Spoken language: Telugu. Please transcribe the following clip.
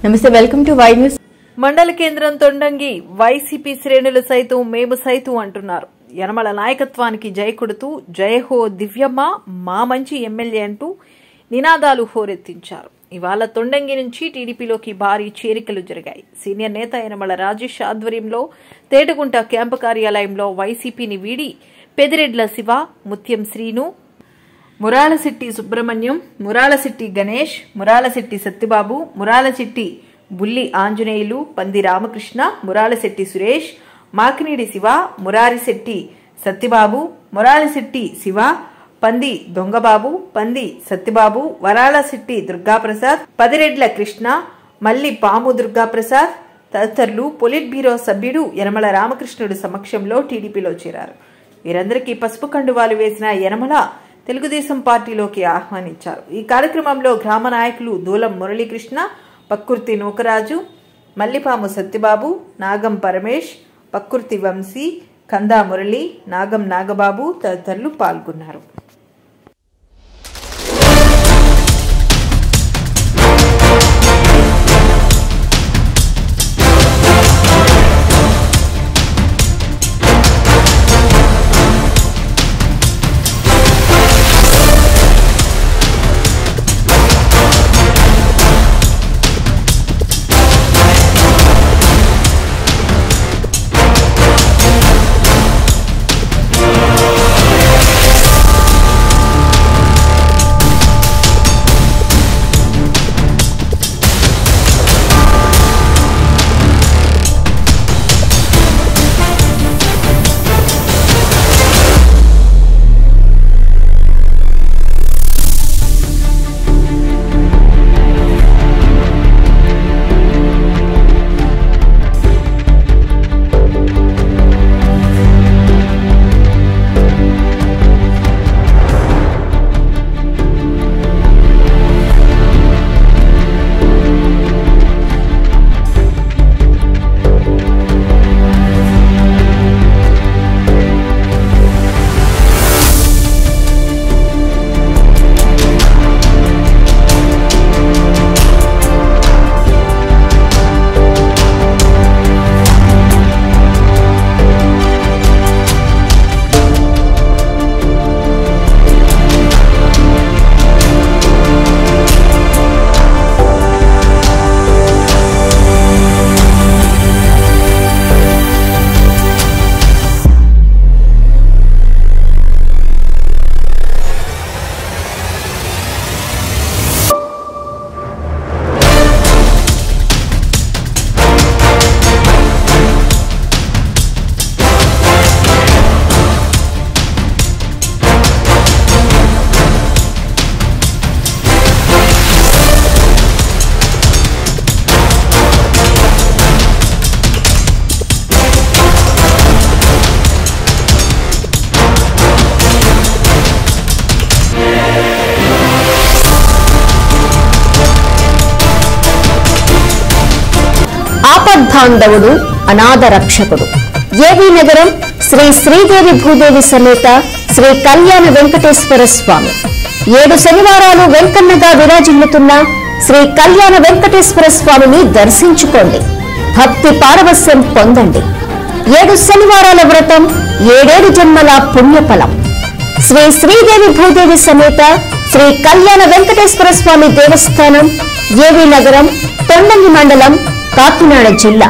నమస్తే, వెల్కమ్ టు వై న్యూస్. మండల కేంద్రం తొండంగి వైసీపీ శ్రేణులు సైతం మేము సైతం అంటున్నారు. యనమల నాయకత్వానికి జై కొడుతూ జయహో దివ్యమ్మ మా మంచి ఎమ్మెల్యే అంటూ నినాదాలు హోరెత్తించారు. ఇవాళ తొండంగి నుంచి టీడీపీలోకి భారీ చేరికలు జరిగాయి. సీనియర్ నేత యనమల రాజేష్ ఆధ్వర్యంలో తేటగుంట క్యాంపు కార్యాలయంలో వైసీపీని వీడి పెదిరెడ్ల శివ, ముత్యం శ్రీను, మురాలశెట్టి సుబ్రహ్మణ్యం, మురాలశెట్టి గణేష్, మురాలశెట్టి సత్యబాబు, మురాలశెట్టి బుల్లి ఆంజనేయులు, పంది రామకృష్ణ, మురాలశెట్టి సురేష్, మాకినీడి శివ, మురారిశెట్టి సత్యబాబు, మురాలశెట్టి శివ, పంది దొంగబాబు, పంది సత్యబాబు, వరాలశెట్టి దుర్గాప్రసాద్, పదిరెడ్ల కృష్ణ, మల్లి పాము దుర్గాప్రసాద్ తదితరులు పొలిట్ బ్యూరో సభ్యుడు యనమల రామకృష్ణుడు సమక్షంలో టీడీపీలో చేరారు. వీరందరికీ పసుపు కండువాలు వేసిన యనమల తెలుగుదేశం పార్టీలోకి ఆహ్వానించారు. ఈ కార్యక్రమంలో గ్రామ నాయకులు దూలం మురళీకృష్ణ, పక్కుర్తి నూకరాజు, మల్లిపాము సత్యబాబు, నాగం పరమేష్, పక్కుర్తి వంశీ, కందా మురళి, నాగం నాగబాబు తదితరులు పాల్గొన్నారు. ఆపద్బాంధవుడు, అనాథ రక్షకుడు. ఏవీ నగరం శ్రీ శ్రీదేవి భూదేవి సమేత శ్రీ కళ్యాణ వెంకటేశ్వర స్వామి 7 శనివారాలు వెంకన్నగా విరాజిల్లుతున్న శ్రీ కళ్యాణ వెంకటేశ్వర స్వామిని దర్శించుకోండి. భక్తి పారవస్యం పొందండి. 7 శనివారాల వ్రతం 7 జన్మల పుణ్యఫలం. శ్రీ శ్రీదేవి భూదేవి సమేత శ్రీ కళ్యాణ వెంకటేశ్వర స్వామి దేవస్థానం, ఏవీ నగరం, తొండంగి మండలం, కాకినాడ జిల్లా.